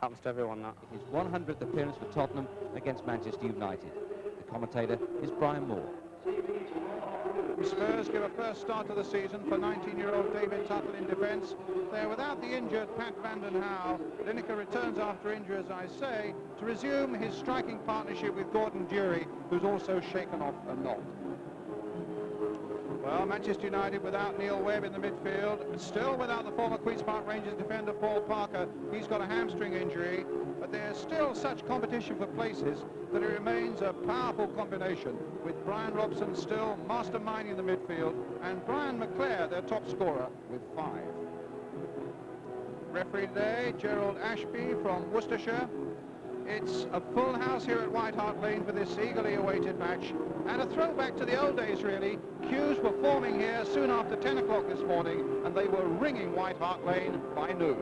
Happens to everyone, that. His 100th appearance for Tottenham against Manchester United. The commentator is Brian Moore. Spurs give a first start to the season for 19-year-old David Tuttle in defence. They're without the injured Pat van den Hauwe. Lineker returns after injury, as I say, to resume his striking partnership with Gordon Durie, who's also shaken off a knock. Well, Manchester United without Neil Webb in the midfield, still without the former Queen's Park Rangers defender Paul Parker. He's got a hamstring injury, but there's still such competition for places that it remains a powerful combination, with Brian Robson still masterminding the midfield and Brian McClare, their top scorer, with 5. Referee today, Gerald Ashby from Worcestershire. It's a full house here at White Hart Lane for this eagerly awaited match, and a throwback to the old days, really. Hughes were forming here soon after 10 o'clock this morning, and they were ringing White Hart Lane by noon.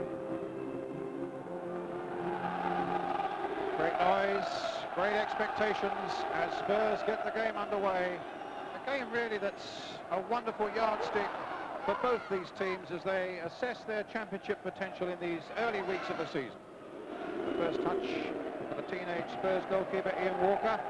Great noise, great expectations as Spurs get the game underway. A game really that's a wonderful yardstick for both these teams as they assess their championship potential in these early weeks of the season. First touch for the teenage Spurs goalkeeper Ian Walker.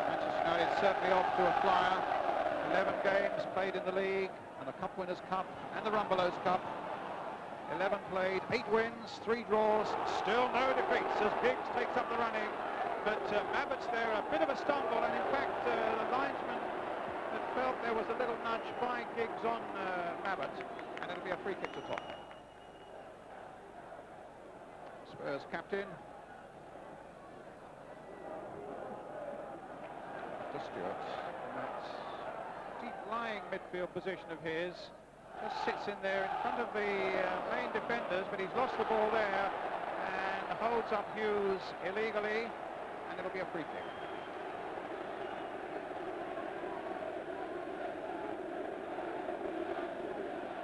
Manchester United certainly off to a flyer. 11 games played in the league and the Cup Winners' Cup and the Rumbelows Cup. 11 played, 8 wins, 3 draws, still no defeats as Giggs takes up the running. But Abbott's there, a bit of a stumble, and in fact the linesman felt there was a little nudge by Giggs on Abbott, and it'll be a free kick to Tottenham. Spurs captain to Stewart, in that deep-lying midfield position of his, just sits in there in front of the main defenders, but he's lost the ball there and holds up Hughes illegally, and it'll be a free kick.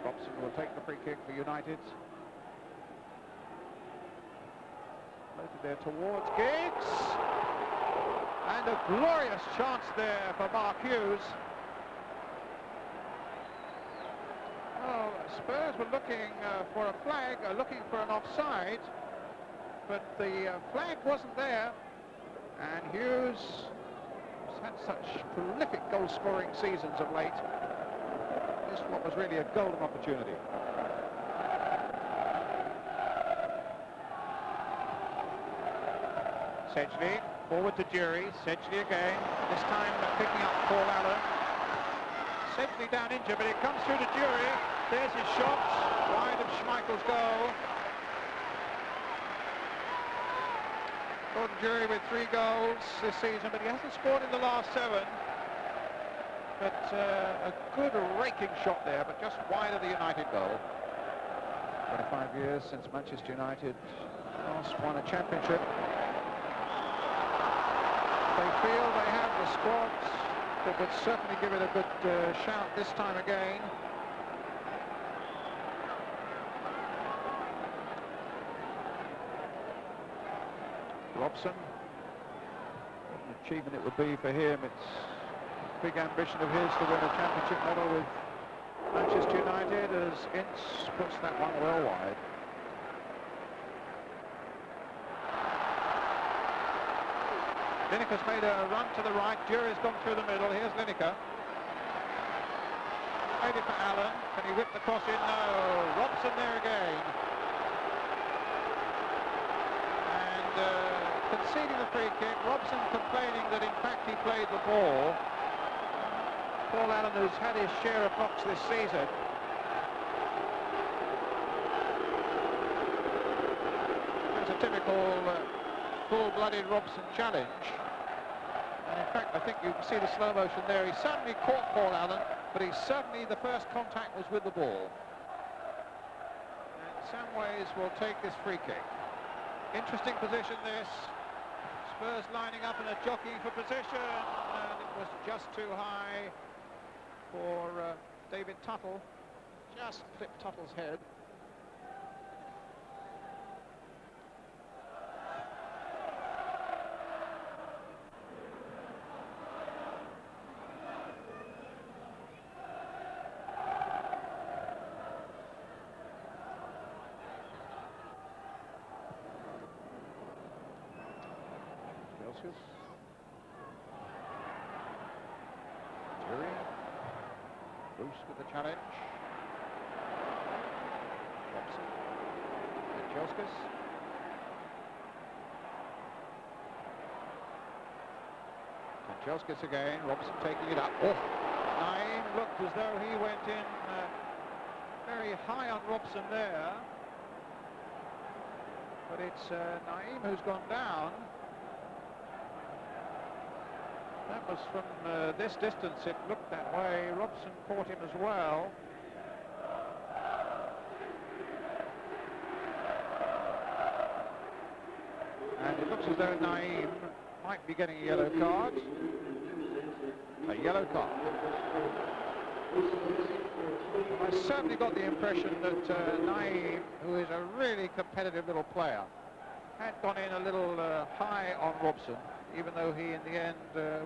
Robson will take the free kick for United. Floated there towards Giggs. And a glorious chance there for Mark Hughes. Well, Spurs were looking for a flag, looking for an offside, but the flag wasn't there. And Hughes has had such prolific goal-scoring seasons of late. This what was really a golden opportunity. Sedgley forward to Durie. Sedgley again, this time picking up Paul Allen. Sedgley down injured, but it comes through to Durie. There's his shot, wide of Schmeichel's goal. Gordon Durie with 3 goals this season, but he hasn't scored in the last 7. But a good raking shot there, but just wide of the United goal. 25 years since Manchester United last won a championship. They feel they have the squad that would certainly give it a good shout this time again. Robson, what an achievement it would be for him. It's a big ambition of his to win a championship medal with Manchester United, as Ince puts that one well wide. Lineker's made a run to the right. Durie's gone through the middle. Here's Lineker. Made it for Allen. Can he whip the cross in? No. Robson there again. And conceding the free kick. Robson complaining that in fact he played the ball. Paul Allen, who's had his share of knocks this season. That's a typical full-blooded Robson challenge. And in fact, I think you can see the slow motion there. He certainly caught Paul Allen, but the first contact was with the ball. And Samways will take this free kick. Interesting position this. Spurs lining up and a jockey for position, and it was just too high for David Tuttle. Just clipped Tuttle's head. Vinicius. Jury. Bruce with the challenge. Robson. Kanchelskis. Kanchelskis again. Robson taking it up. Oh! Naeem looked as though he went in very high on Robson there. But it's Naeem who's gone down. That was from this distance, it looked that way. Robson caught him as well. And it looks as though Naeem might be getting a yellow card. A yellow card. I certainly got the impression that Naeem, who is a really competitive little player, had gone in a little high on Robson, even though he, in the end,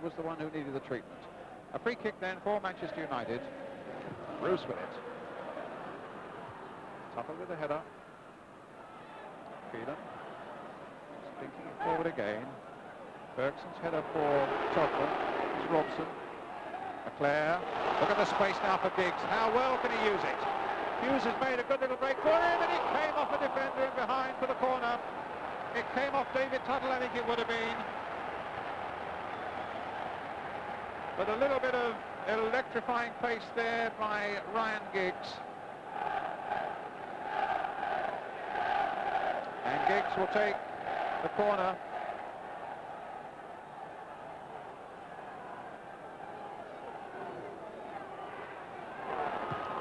was the one who needed the treatment. A free kick then for Manchester United. Bruce with it. Tupper with the header. Phelan. Thinking it forward again. Bergson's header for Tottenham. It's Robson. Leclerc. Look at the space now for Giggs. How well can he use it? Hughes has made a good little break for him, and it came off a defender and behind for the corner. It came off David Tuttle, I think it would have been. But a little bit of electrifying pace there by Ryan Giggs. And Giggs will take the corner.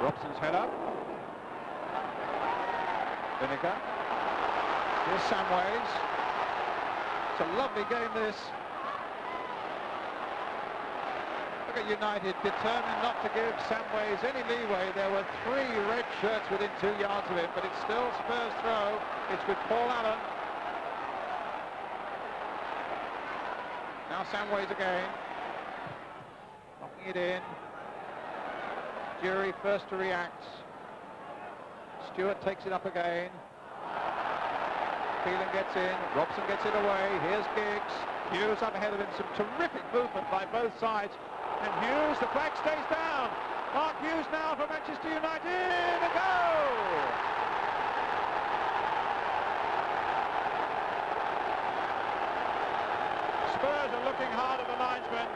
Robson's header. Vinegar. Here's Samways. It's a lovely game, this. Look at United, determined not to give Samways any leeway. There were 3 red shirts within 2 yards of him, but it's still Spurs throw. It's with Paul Allen. Now Samways again. Knocking it in. Jury first to react. Stewart takes it up again. Phelan gets in. Robson gets it away. Here's Giggs. Hughes up ahead of him. Some terrific movement by both sides. And Hughes, the flag stays down. Mark Hughes now for Manchester United. A goal! Spurs are looking hard at the linesman,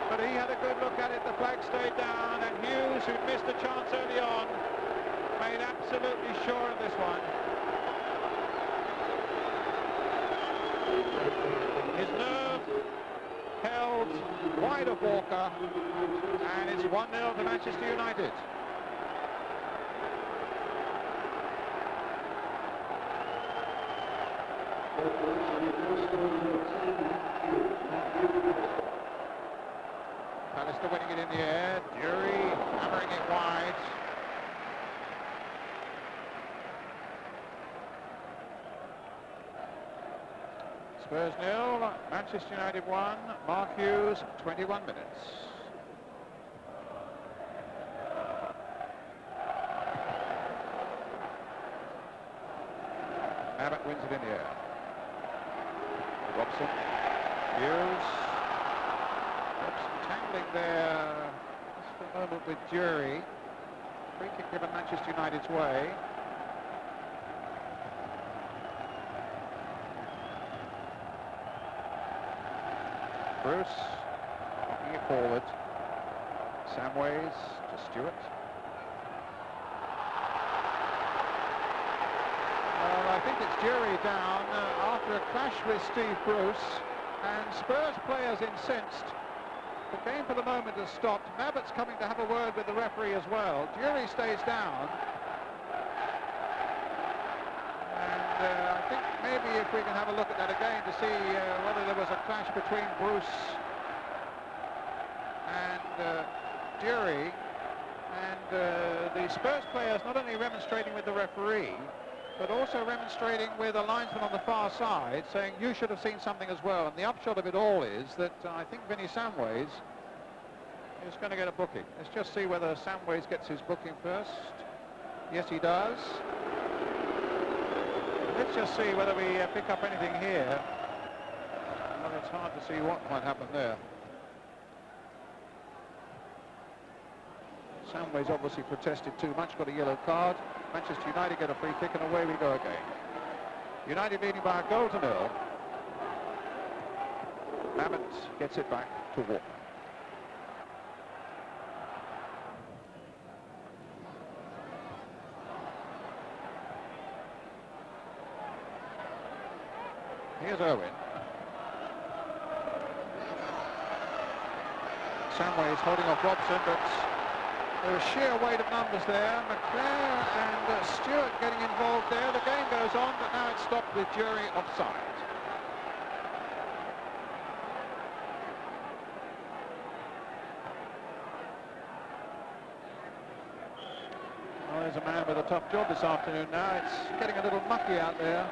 but he had a good look at it. The flag stayed down, and Hughes, who missed a chance early on, made absolutely sure of this one. His nerve held wide of Walker, and it's 1-0 to Manchester United. Pallister winning it in the air. Jury hammering it wide. Spurs 0, Manchester United 1. Mark Hughes, 21 minutes. Abbott wins it in the air. Robson. Hughes. Robson tangling there just for a moment with Jury. Free kick given Manchester United's way. Bruce knocking it forward. Samways to Stewart. I think it's Jury down after a clash with Steve Bruce, and Spurs players incensed. The game for the moment has stopped. Mabbott's coming to have a word with the referee as well. Jury stays down. I think maybe if we can have a look at that again to see whether there was a clash between Bruce and Jury, and the Spurs players not only remonstrating with the referee, but also remonstrating with a linesman on the far side, saying you should have seen something as well. And the upshot of it all is that I think Vinny Samways is going to get a booking. Let's just see whether Samways gets his booking first. Yes, he does. Let's just see whether we pick up anything here. Well, It's hard to see what might happen there. Samway's obviously protested too much, got a yellow card. Manchester United get a free kick, and away we go again. United leading by a goal to nil. Mamet gets it back to Walker. Here's Owen. Samway is holding off Robson, but there's sheer weight of numbers there. McClare and Stewart getting involved there. The game goes on, but now it's stopped with Jury offside. Well, there's a man with a tough job this afternoon now. It's getting a little mucky out there.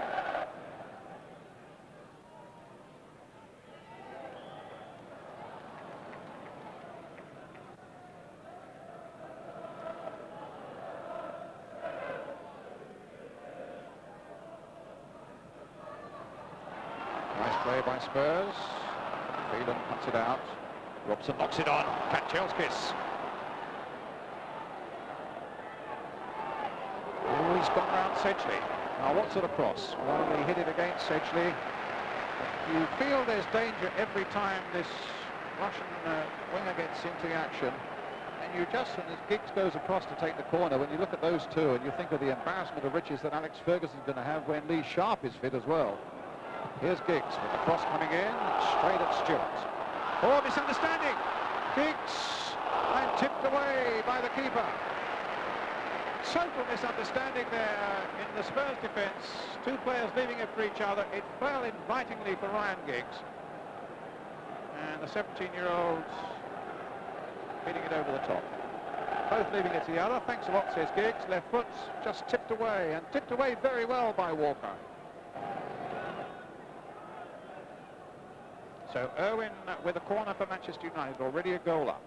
Play by Spurs. Phelan cuts it out. Robson knocks it on. Kanchelskis. Oh, he's gone round Sedgley. Now, what sort of cross? Well, he hit it against Sedgley. You feel there's danger every time this Russian winger gets into action. And you just, as Giggs goes across to take the corner, when you look at those two and you think of the embarrassment of riches that Alex Ferguson's going to have when Lee Sharp is fit as well. Here's Giggs with the cross coming in, straight at Stewart. Oh, misunderstanding! Giggs, and tipped away by the keeper. Total misunderstanding there in the Spurs defence. Two players leaving it for each other. It fell invitingly for Ryan Giggs. And the 17-year-old hitting it over the top. Both leaving it to the other. Thanks a lot, says Giggs. Left foot just tipped away, and tipped away very well by Walker. So Irwin with a corner for Manchester United, already a goal up.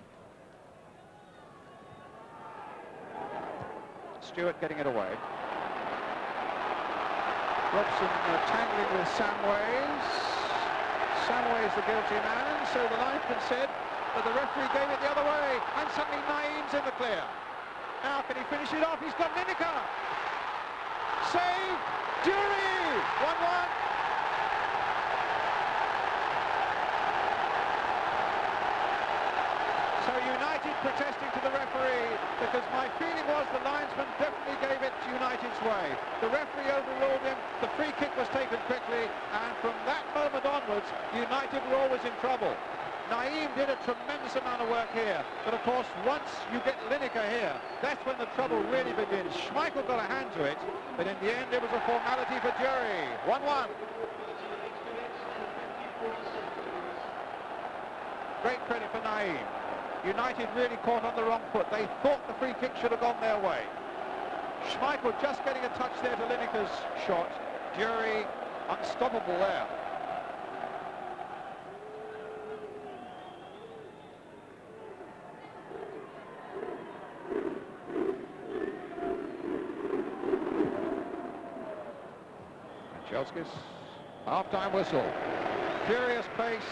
Stewart getting it away. Robson tangling with Samways. Samways the guilty man, so the linesman said, but the referee gave it the other way, and suddenly Naeem's in the clear. Now can he finish it off? He's got Lineker. Save! Jury! 1-1. So United protesting to the referee, because my feeling was the linesman definitely gave it United's way. The referee overruled him, the free kick was taken quickly, and from that moment onwards, United were always in trouble. Naeem did a tremendous amount of work here, but of course once you get Lineker here, that's when the trouble really begins. Schmeichel got a hand to it, but in the end it was a formality for Jury. 1-1. Great credit for Naeem. United really caught on the wrong foot. They thought the free kick should have gone their way. Schmeichel just getting a touch there to Lineker's shot. Jury unstoppable there. Kanchelskis, half-time whistle. Furious pace.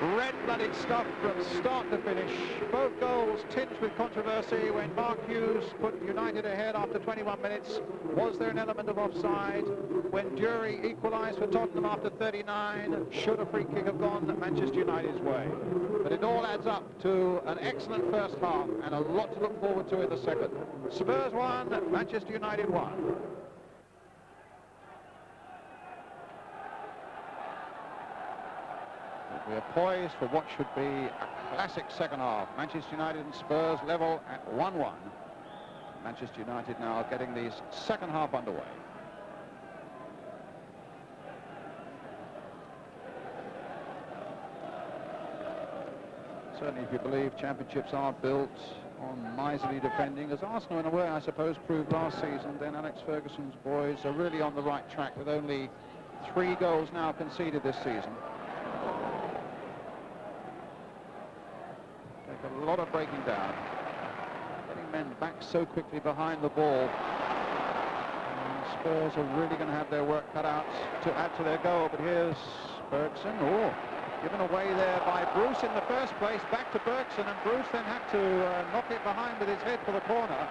Red-blooded stuff from start to finish. Both goals tinged with controversy. When Mark Hughes put United ahead after 21 minutes, was there an element of offside? When Jury equalised for Tottenham after 39, should a free kick have gone Manchester United's way? But it all adds up to an excellent first half and a lot to look forward to in the second. Spurs 1, Manchester United 1. We are poised for what should be a classic second half. Manchester United and Spurs level at 1-1. Manchester United now getting the second half underway. Certainly, if you believe championships are built on miserly defending, as Arsenal in a way I suppose proved last season, then Alex Ferguson's boys are really on the right track with only 3 goals now conceded this season. A lot of breaking down, getting men back so quickly behind the ball. And Spurs are really going to have their work cut out to add to their goal. But here's Ferguson. Oh, Given away there by Bruce in the first place, back to Bergson, and Bruce then had to knock it behind with his head for the corner.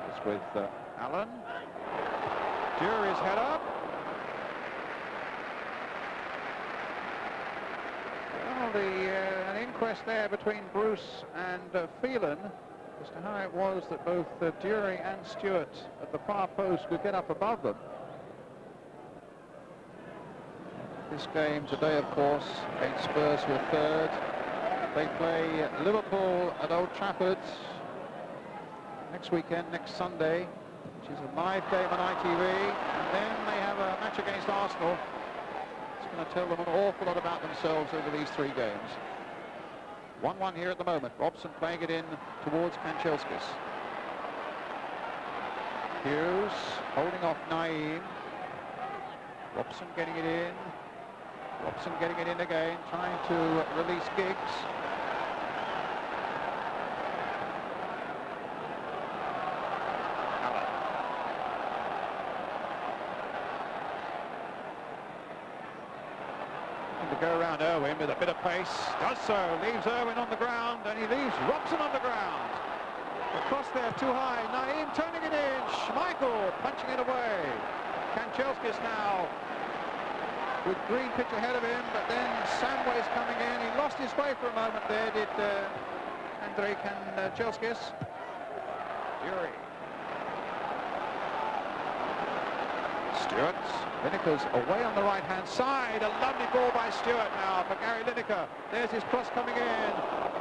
It's with Allen. Jury's head up. Well, an inquest there between Bruce and Phelan as to how it was that both Dury and Stewart at the far post could get up above them. This game today, of course, against Spurs, who are third. They play Liverpool at Old Trafford next weekend, next Sunday, which is a live game on ITV. And then they have a match against Arsenal. It's going to tell them an awful lot about themselves over these three games. 1-1 here at the moment. Robson playing it in towards Kanchelskis. Hughes holding off Naeem. Robson getting it in. Robson getting it in again, trying to release Giggs. Allen. To go around Irwin with a bit of pace. Does so. Leaves Irwin on the ground, and he leaves Robson on the ground. Across there too high. Naeem turning it in. Schmeichel punching it away. Kanchelskis now with Green pitch ahead of him, but then Samway's coming in. He lost his way for a moment there, did Andrei Kanchelskis. Dury. Stewart. Lineker's away on the right-hand side. A lovely ball by Stewart now for Gary Lineker. There's his cross coming in.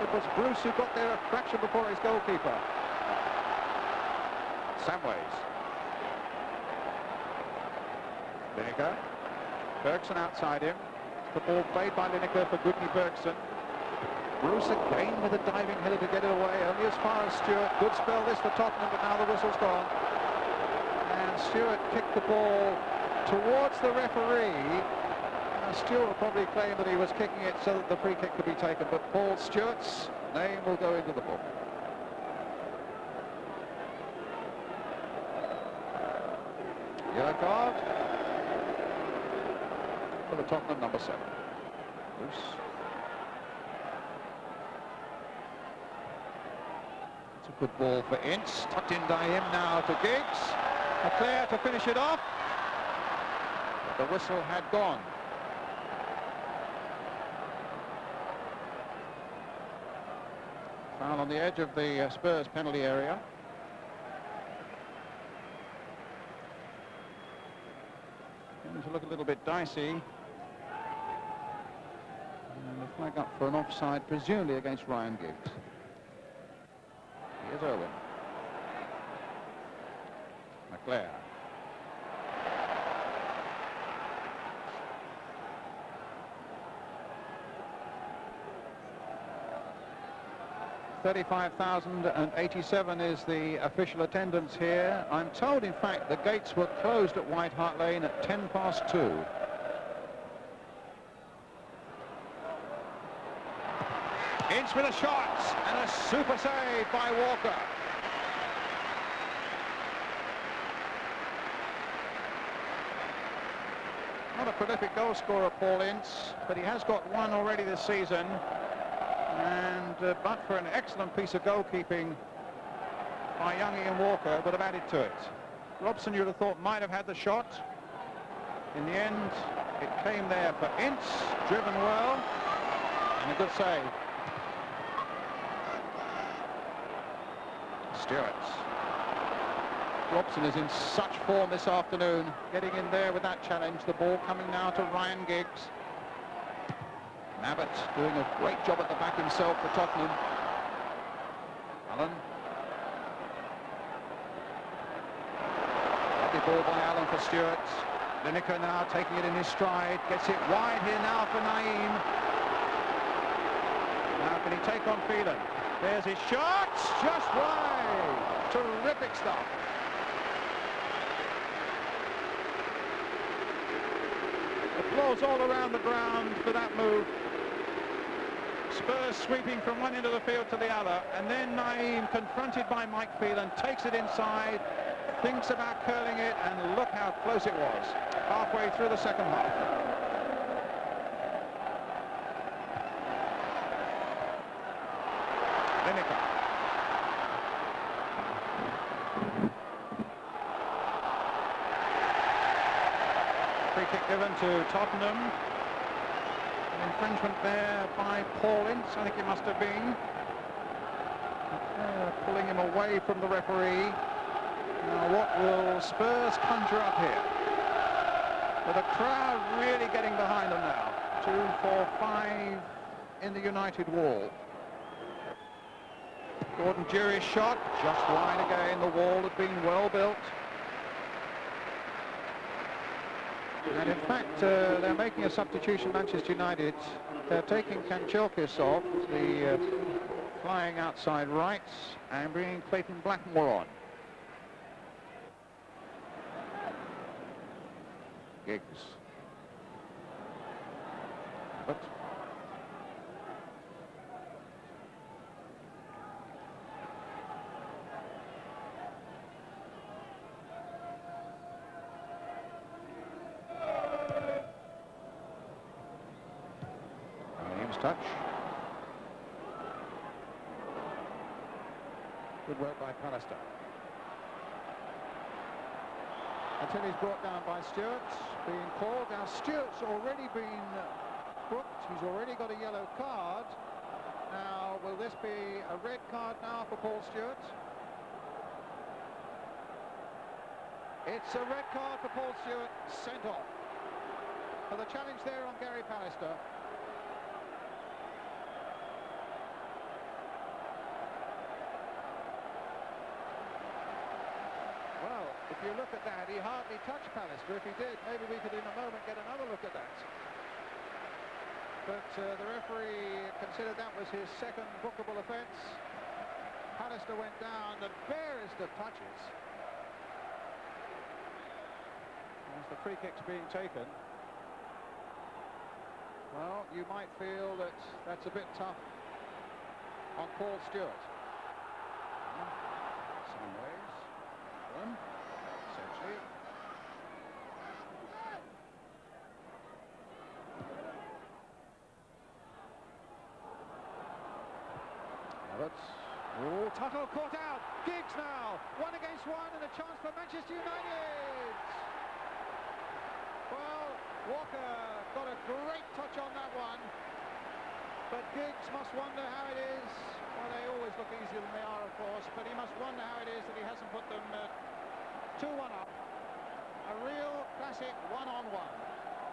It was Bruce who got there a fraction before his goalkeeper. Samways. Lineker. Bergson outside him. The ball played by Lineker for Gudni Bergson. Bruce again with a diving header to get it away, only as far as Stewart. Good spell this for Tottenham, but now the whistle's gone. And Stewart kicked the ball towards the referee. Stewart will probably claim that he was kicking it so that the free kick could be taken, but Paul Stewart's name will go into the book. Yellow card for the Tottenham number 7. Bruce. It's a good ball for Ince. Tucked in by him now to Giggs. McClare to finish it off. The whistle had gone. Foul on the edge of the Spurs penalty area. Going to look a little bit dicey. And the flag up for an offside, presumably against Ryan Giggs. Here's Irwin. McClare. $35,087 is the official attendance here. I'm told, in fact, the gates were closed at White Hart Lane at 2:10. Ince with a shot and a super save by Walker. Not a prolific goal scorer, Paul Ince, but he has got one already this season. And but for an excellent piece of goalkeeping by young Ian Walker, would have added to it. Robson, you would have thought, might have had the shot. In the end, it came there for Ince, driven well, and a good save. Stewart. Robson is in such form this afternoon, getting in there with that challenge. The ball coming now to Ryan Giggs. Abbott doing a great job at the back himself for Tottenham. Allen. Lovely ball by Allen for Stewart. Lineker now taking it in his stride. Gets it wide here now for Naeem. Now can he take on Phelan? There's his shot. Just wide. Terrific stuff. Applause all around the ground for that move. Spurs sweeping from one end of the field to the other, and then Naeem, confronted by Mike Phelan, takes it inside, thinks about curling it, and look how close it was. Halfway through the second half. Lineker. Free kick given to Tottenham. An infringement there by Paul Ince, I think it must have been. Pulling him away from the referee. Now what will Spurs conjure up here? With a crowd really getting behind them now. 2, 4, 5 in the United wall. Gordon Jury's shot, just wide again. The wall had been well built. And in fact, they're making a substitution, Manchester United. They're taking Kanchelkis off, the flying outside right, and bringing Clayton Blackmore on. Giggs. But Williams touch. Good work by Pallister. Until he's brought down by Stewart, being called. Now Stewart's already been booked. He's already got a yellow card. Now, will this be a red card now for Paul Stewart? It's a red card for Paul Stewart, sent off. For the challenge there on Gary Pallister. Well, if you look at that, he hardly touched Pallister. If he did, maybe we could in a moment get another look at that. But the referee considered that was his second bookable offence. Pallister went down the barest of touches. As the free kick's being taken, well, you might feel that that's a bit tough on Paul Stewart. Some ways. Essentially. Roberts. Oh, Tuttle caught out. Giggs now. 1 against 1 and a chance for Manchester United. Well, Walker got a great touch on that one. But Giggs must wonder how it is. Well, they always look easier than they are, of course, but he must wonder how it is that he hasn't put them 2-1 up. A real classic one-on-one.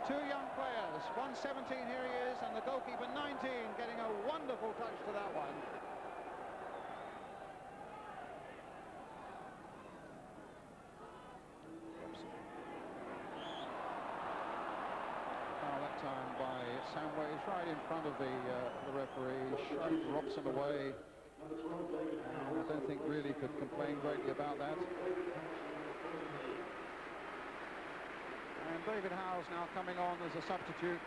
Two young players, 117 here he is, and the goalkeeper 19 getting a wonderful touch to that one. Robson. Foul that time by Samways, right in front of the referee, shoved Robson away. I don't think really could complain greatly about that. And David Howes now coming on as a substitute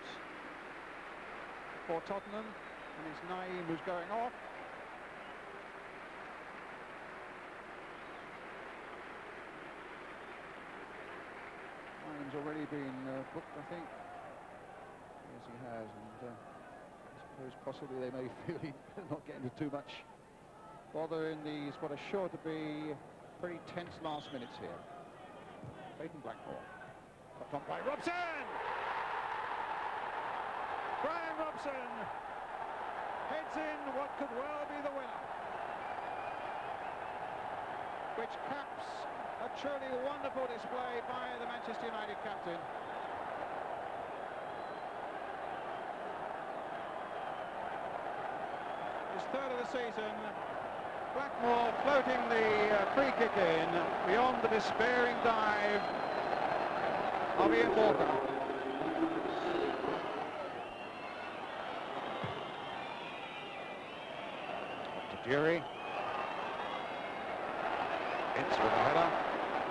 for Tottenham, and it's Naeem who's going off. Naeem's already been booked, I think. Yes, he has, and I suppose possibly they may feel he's not getting into too much bother in these what are sure to be pretty tense last minutes here. Clayton Blackmore. Popped on by Robson! Brian Robson heads in what could well be the winner, which caps a truly wonderful display by the Manchester United captain. His third of the season. Blackmore floating the free kick in beyond the despairing dive of Ian Walker. To Jury. Ince with a header.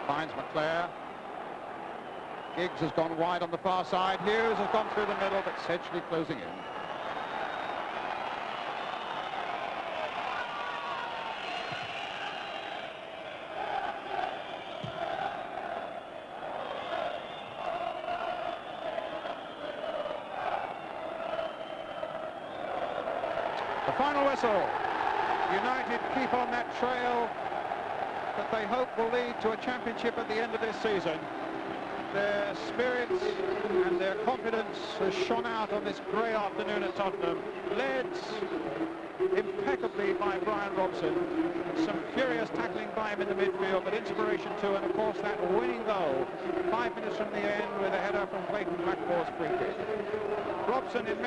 Finds McClare. Giggs has gone wide on the far side. Hughes has gone through the middle, but Sedgley closing in. The final whistle. United keep on that trail that they hope will lead to a championship at the end of this season. Their spirits and their confidence has shone out on this grey afternoon at Tottenham. Led impeccably by Brian Robson. Some furious tackling by him in the midfield, but inspiration too, and of course that winning goal 5 minutes from the end with a header from Clayton Blackmore's free kick. Robson in